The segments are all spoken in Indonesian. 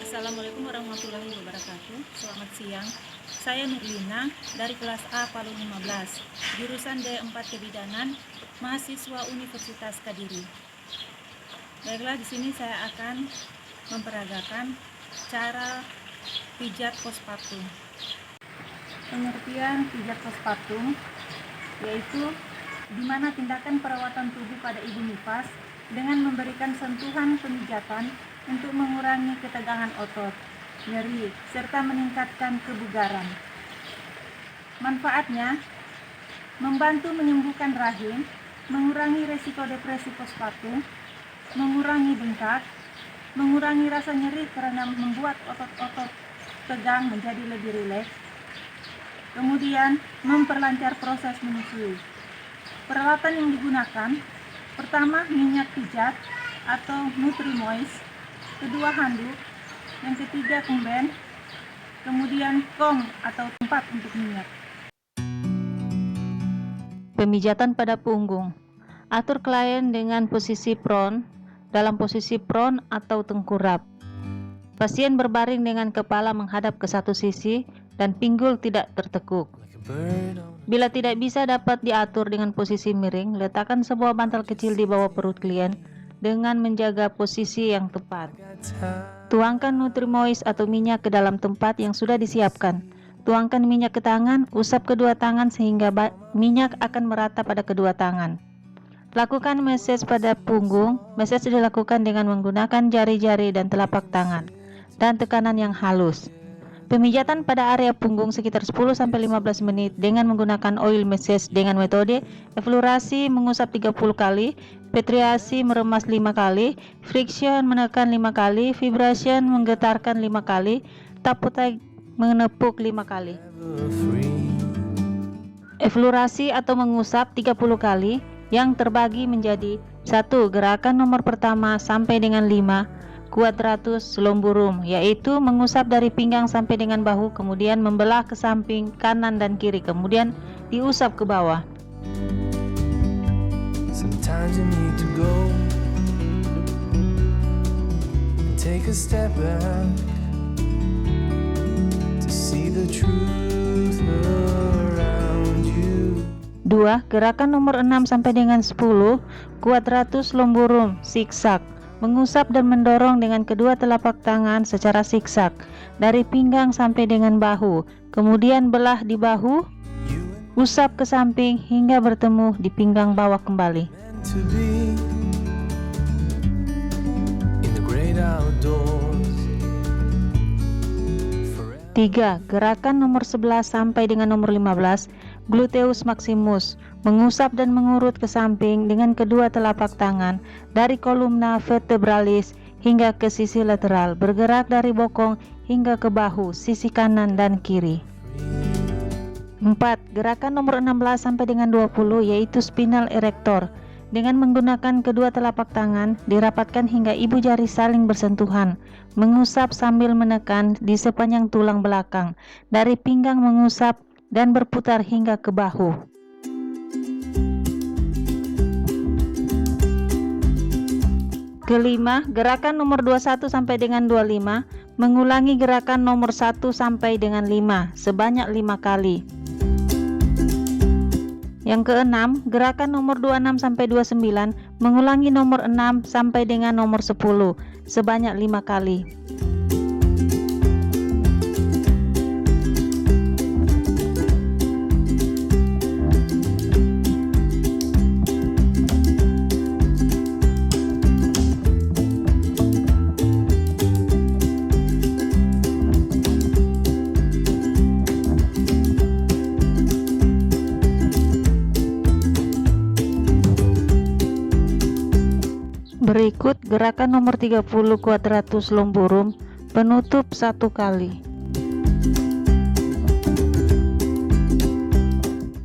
Assalamualaikum warahmatullahi wabarakatuh. Selamat siang. Saya Nurlina dari kelas A Palu 15, jurusan D4 Kebidanan, mahasiswa Universitas Kediri. Baiklah, di sini saya akan memperagakan cara pijat postpartum. Pengertian pijat postpartum yaitu di mana tindakan perawatan tubuh pada ibu nifas dengan memberikan sentuhan pemijatan untuk mengurangi ketegangan otot, nyeri, serta meningkatkan kebugaran. Manfaatnya, membantu menyembuhkan rahim, mengurangi resiko depresi postpartum, mengurangi bengkak, mengurangi rasa nyeri karena membuat otot-otot tegang menjadi lebih rileks, kemudian memperlancar proses menyusui. Peralatan yang digunakan, pertama minyak pijat atau Nutri-Moist, kedua handuk, yang ketiga kemben, kemudian gong atau tempat untuk minyak. Pemijatan pada punggung. Atur klien dengan posisi prone, dalam posisi prone atau tengkurap. Pasien berbaring dengan kepala menghadap ke satu sisi dan pinggul tidak tertekuk. Bila tidak bisa dapat diatur dengan posisi miring, letakkan sebuah bantal kecil di bawah perut klien dengan menjaga posisi yang tepat. Tuangkan Nutri-Moist atau minyak ke dalam tempat yang sudah disiapkan. Tuangkan minyak ke tangan, usap kedua tangan sehingga minyak akan merata pada kedua tangan. Lakukan massage pada punggung. Massage dilakukan dengan menggunakan jari-jari dan telapak tangan dan tekanan yang halus. Pemijatan pada area punggung sekitar 10-15 menit dengan menggunakan oil massage dengan metode eflorasi mengusap 30 kali, petriasi meremas 5 kali, friction menekan 5 kali, vibration menggetarkan 5 kali, taputai menepuk 5 kali. Eflorasi atau mengusap 30 kali yang terbagi menjadi 1. Gerakan nomor pertama sampai dengan 5 quadratus lumborum, yaitu mengusap dari pinggang sampai dengan bahu, kemudian membelah ke samping kanan dan kiri, kemudian diusap ke bawah. Sometimes you need to go and take a step back to see the truth around you. 2. Gerakan nomor 6 sampai dengan 10 quadratus lumborum zigzag, mengusap dan mendorong dengan kedua telapak tangan secara zigzag dari pinggang sampai dengan bahu, kemudian belah di bahu, usap ke samping hingga bertemu di pinggang bawah kembali. 3. Gerakan nomor 11 sampai dengan nomor 15 gluteus maximus, mengusap dan mengurut ke samping dengan kedua telapak tangan dari kolumna vertebralis hingga ke sisi lateral, bergerak dari bokong hingga ke bahu, sisi kanan dan kiri. 4. Gerakan nomor 16 sampai dengan 20 yaitu spinal erector, dengan menggunakan kedua telapak tangan dirapatkan hingga ibu jari saling bersentuhan, mengusap sambil menekan di sepanjang tulang belakang, dari pinggang mengusap dan berputar hingga ke bahu. Kelima, gerakan nomor 21 sampai dengan 25, mengulangi gerakan nomor 1 sampai dengan 5 sebanyak 5 kali. Yang keenam, gerakan nomor 26 sampai 29, mengulangi nomor 6 sampai dengan nomor 10 sebanyak 5 kali. Berikut gerakan nomor 30 quadratus lumborum, penutup 1 kali.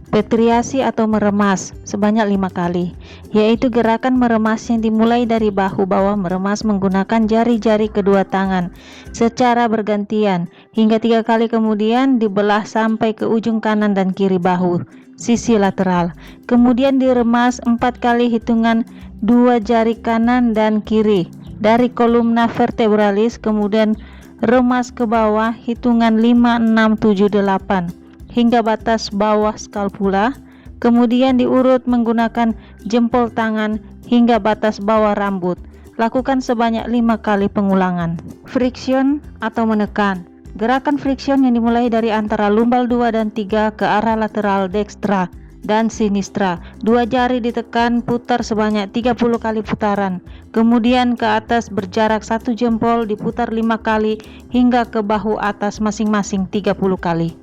Petriasi atau meremas sebanyak 5 kali, yaitu gerakan meremas yang dimulai dari bahu bawah, meremas menggunakan jari-jari kedua tangan secara bergantian hingga 3 kali, kemudian dibelah sampai ke ujung kanan dan kiri bahu sisi lateral. Kemudian diremas 4 kali hitungan 2 jari kanan dan kiri dari kolumna vertebralis, kemudian remas ke bawah hitungan 5, 6, 7, 8 hingga batas bawah scapula. Kemudian diurut menggunakan jempol tangan hingga batas bawah rambut. Lakukan sebanyak 5 kali pengulangan. Friction atau menekan. Gerakan friction yang dimulai dari antara lumbal 2 dan 3 ke arah lateral dextra dan sinistra. 2 jari ditekan, putar sebanyak 30 kali putaran. Kemudian ke atas berjarak 1 jempol diputar 5 kali hingga ke bahu atas masing-masing 30 kali.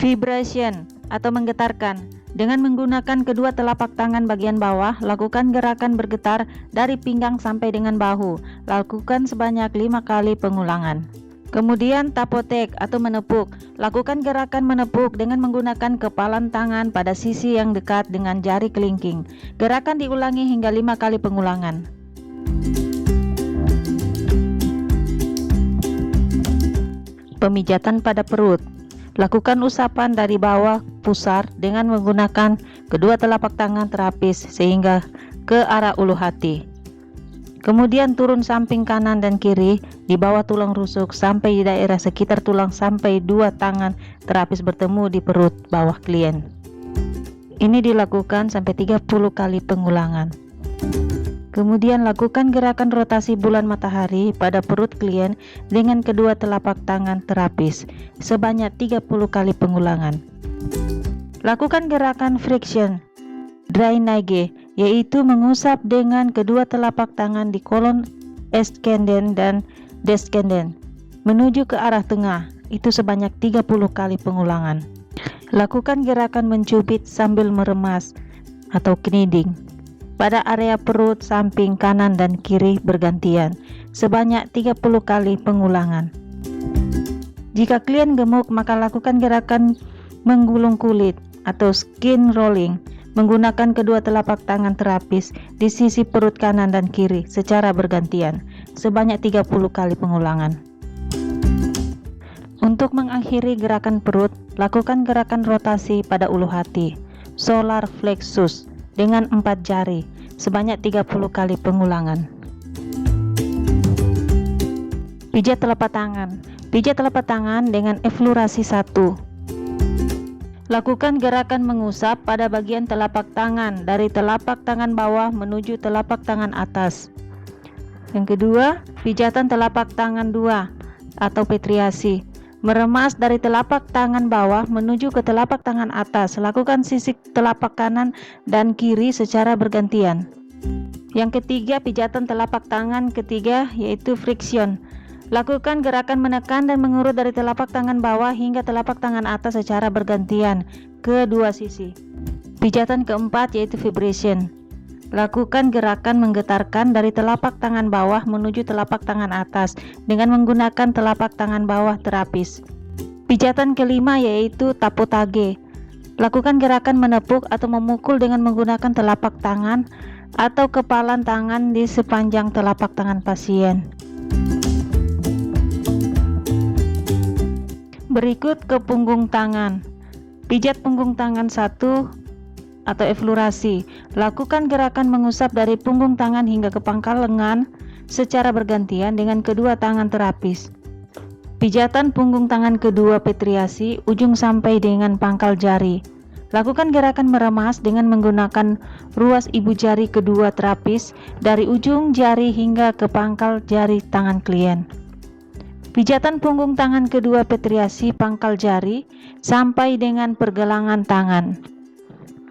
Vibration atau menggetarkan. Dengan menggunakan kedua telapak tangan bagian bawah, lakukan gerakan bergetar dari pinggang sampai dengan bahu. Lakukan sebanyak 5 kali pengulangan. Kemudian tapotek atau menepuk. Lakukan gerakan menepuk dengan menggunakan kepalan tangan pada sisi yang dekat dengan jari kelingking. Gerakan diulangi hingga 5 kali pengulangan. Pemijatan pada perut. Lakukan usapan dari bawah pusar dengan menggunakan kedua telapak tangan terapis sehingga ke arah ulu hati. Kemudian turun samping kanan dan kiri di bawah tulang rusuk sampai di daerah sekitar tulang sampai 2 tangan terapis bertemu di perut bawah klien. Ini dilakukan sampai 30 kali pengulangan. Kemudian lakukan gerakan rotasi bulan matahari pada perut klien dengan kedua telapak tangan terapis sebanyak 30 kali pengulangan. Lakukan gerakan friction drainage, yaitu mengusap dengan kedua telapak tangan di kolon ascendens dan descendens menuju ke arah tengah, itu sebanyak 30 kali pengulangan. Lakukan gerakan mencubit sambil meremas atau kneading pada area perut samping kanan dan kiri bergantian sebanyak 30 kali pengulangan. Jika klien gemuk, maka lakukan gerakan menggulung kulit atau skin rolling menggunakan kedua telapak tangan terapis di sisi perut kanan dan kiri secara bergantian sebanyak 30 kali pengulangan. Untuk mengakhiri gerakan perut, lakukan gerakan rotasi pada ulu hati solar plexus dengan 4 jari sebanyak 30 kali pengulangan. Pijat telapak tangan. Pijat telapak tangan dengan eflorasi 1. Lakukan gerakan mengusap pada bagian telapak tangan dari telapak tangan bawah menuju telapak tangan atas. Yang kedua, pijatan telapak tangan 2 atau petriasi. Meremas dari telapak tangan bawah menuju ke telapak tangan atas. Lakukan sisik telapak kanan dan kiri secara bergantian. Yang ketiga, pijatan telapak tangan ketiga yaitu friction. Lakukan gerakan menekan dan mengurut dari telapak tangan bawah hingga telapak tangan atas secara bergantian ke dua sisi. Pijatan keempat yaitu vibration. Lakukan gerakan menggetarkan dari telapak tangan bawah menuju telapak tangan atas dengan menggunakan telapak tangan bawah terapis. Pijatan kelima yaitu tapotage. Lakukan gerakan menepuk atau memukul dengan menggunakan telapak tangan atau kepalan tangan di sepanjang telapak tangan pasien. Berikut ke punggung tangan. Pijat punggung tangan 1 atau eflorasi. Lakukan gerakan mengusap dari punggung tangan hingga ke pangkal lengan secara bergantian dengan kedua tangan terapis. Pijatan punggung tangan kedua petriasi, ujung sampai dengan pangkal jari. Lakukan gerakan meremas dengan menggunakan ruas ibu jari kedua terapis dari ujung jari hingga ke pangkal jari tangan klien. Pijatan punggung tangan kedua petriasi pangkal jari sampai dengan pergelangan tangan.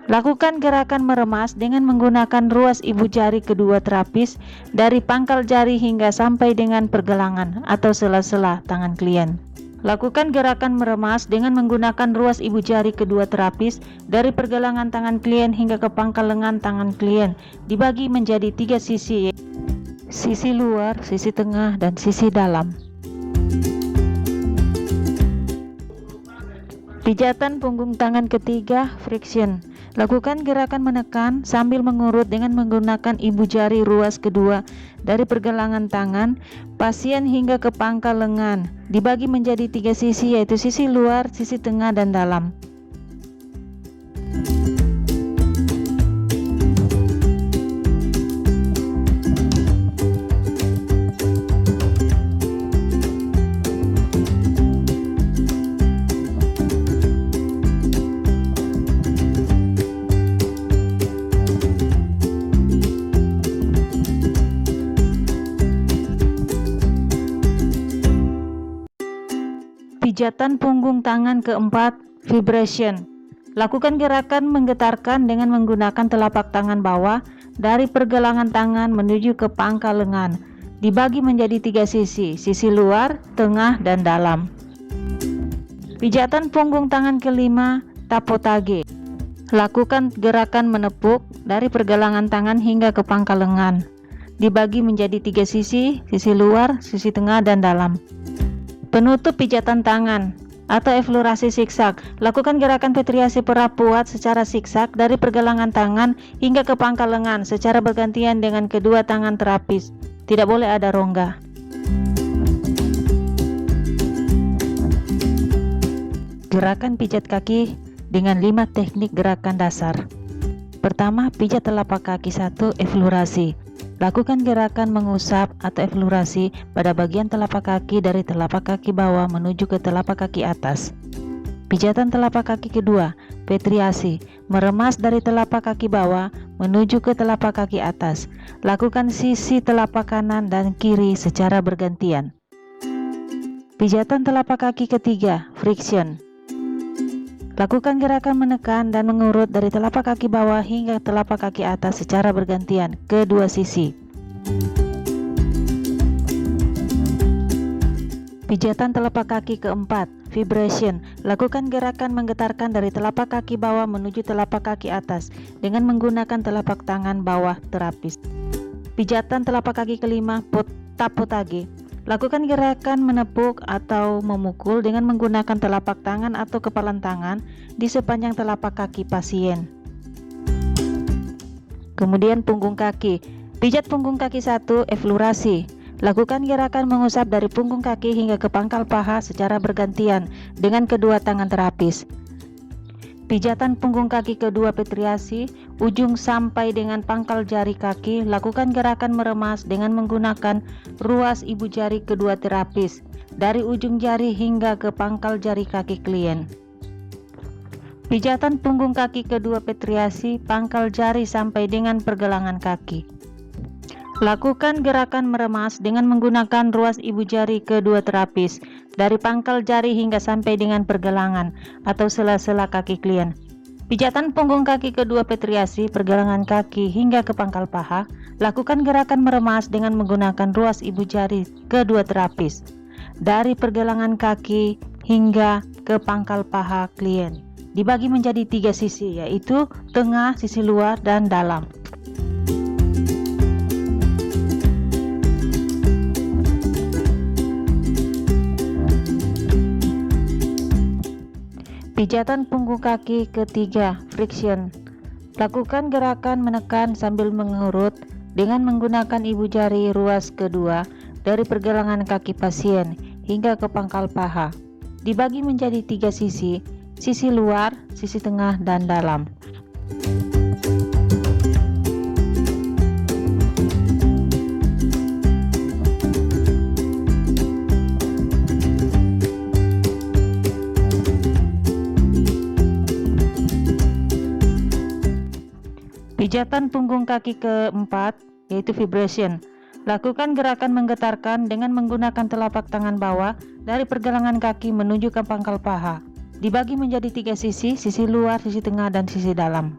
Lakukan gerakan meremas dengan menggunakan ruas ibu jari kedua terapis dari pangkal jari hingga sampai dengan pergelangan atau sela-sela tangan klien. Lakukan gerakan meremas dengan menggunakan ruas ibu jari kedua terapis dari pergelangan tangan klien hingga ke pangkal lengan tangan klien, dibagi menjadi 3 sisi, sisi luar, sisi tengah, dan sisi dalam. Pijatan punggung tangan ketiga, friction. Lakukan gerakan menekan sambil mengurut dengan menggunakan ibu jari ruas kedua dari pergelangan tangan pasien hingga ke pangkal lengan, dibagi menjadi 3 sisi, yaitu sisi luar, sisi tengah, dan dalam. Pijatan punggung tangan keempat, vibration. Lakukan gerakan menggetarkan dengan menggunakan telapak tangan bawah dari pergelangan tangan menuju ke pangkal lengan, dibagi menjadi 3 sisi, sisi luar, tengah, dan dalam. Pijatan punggung tangan kelima, tapotage. Lakukan gerakan menepuk dari pergelangan tangan hingga ke pangkal lengan, dibagi menjadi 3 sisi, sisi luar, sisi tengah, dan dalam. Penutup pijatan tangan atau eflorasi siksak. Lakukan gerakan petriasi perapuat secara siksak dari pergelangan tangan hingga ke pangkal lengan secara bergantian dengan kedua tangan terapis. Tidak boleh ada rongga. Gerakan pijat kaki dengan 5 teknik gerakan dasar. Pertama, pijat telapak kaki 1, eflorasi. Lakukan gerakan mengusap atau eflorasi pada bagian telapak kaki dari telapak kaki bawah menuju ke telapak kaki atas. Pijatan telapak kaki kedua, petriasi. Meremas dari telapak kaki bawah menuju ke telapak kaki atas. Lakukan sisi telapak kanan dan kiri secara bergantian. Pijatan telapak kaki ketiga, friction. Lakukan gerakan menekan dan mengurut dari telapak kaki bawah hingga telapak kaki atas secara bergantian ke 2 sisi. Pijatan telapak kaki keempat, vibration. Lakukan gerakan menggetarkan dari telapak kaki bawah menuju telapak kaki atas dengan menggunakan telapak tangan bawah terapis. Pijatan telapak kaki kelima, tapotage. Lakukan gerakan menepuk atau memukul dengan menggunakan telapak tangan atau kepalan tangan di sepanjang telapak kaki pasien. Kemudian punggung kaki. Pijat punggung kaki 1, eflorasi. Lakukan gerakan mengusap dari punggung kaki hingga ke pangkal paha secara bergantian dengan kedua tangan terapis. Pijatan punggung kaki kedua, petriasi. Ujung sampai dengan pangkal jari kaki. Lakukan gerakan meremas dengan menggunakan ruas ibu jari kedua terapis dari ujung jari hingga ke pangkal jari kaki klien. Pijatan punggung kaki kedua, petriasi. Pangkal jari sampai dengan pergelangan kaki. Lakukan gerakan meremas dengan menggunakan ruas ibu jari kedua terapis dari pangkal jari hingga sampai dengan pergelangan atau sela-sela kaki klien. Pijatan punggung kaki kedua, petriasi. Pergelangan kaki hingga ke pangkal paha. Lakukan gerakan meremas dengan menggunakan ruas ibu jari kedua terapis dari pergelangan kaki hingga ke pangkal paha klien. Dibagi menjadi 3 sisi, yaitu tengah, sisi luar, dan dalam. Pijatan punggung kaki ketiga, friction. Lakukan gerakan menekan sambil mengurut dengan menggunakan ibu jari ruas kedua dari pergelangan kaki pasien hingga ke pangkal paha. Dibagi menjadi 3 sisi, sisi luar, sisi tengah, dan dalam. Pijatan punggung kaki keempat, yaitu vibration. Lakukan gerakan menggetarkan dengan menggunakan telapak tangan bawah dari pergelangan kaki menuju ke pangkal paha. Dibagi menjadi 3 sisi, sisi luar, sisi tengah, dan sisi dalam.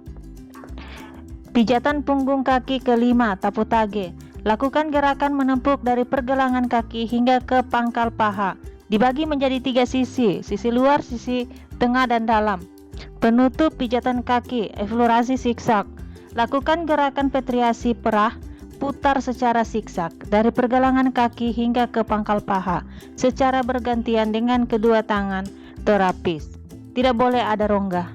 Pijatan punggung kaki kelima, taputage. Lakukan gerakan menempuk dari pergelangan kaki hingga ke pangkal paha. Dibagi menjadi 3 sisi, sisi luar, sisi tengah dan dalam. Penutup pijatan kaki, eksplorasi zigzag. Lakukan gerakan petriasi perah, putar secara zigzag dari pergelangan kaki hingga ke pangkal paha, secara bergantian dengan kedua tangan terapis. Tidak boleh ada rongga.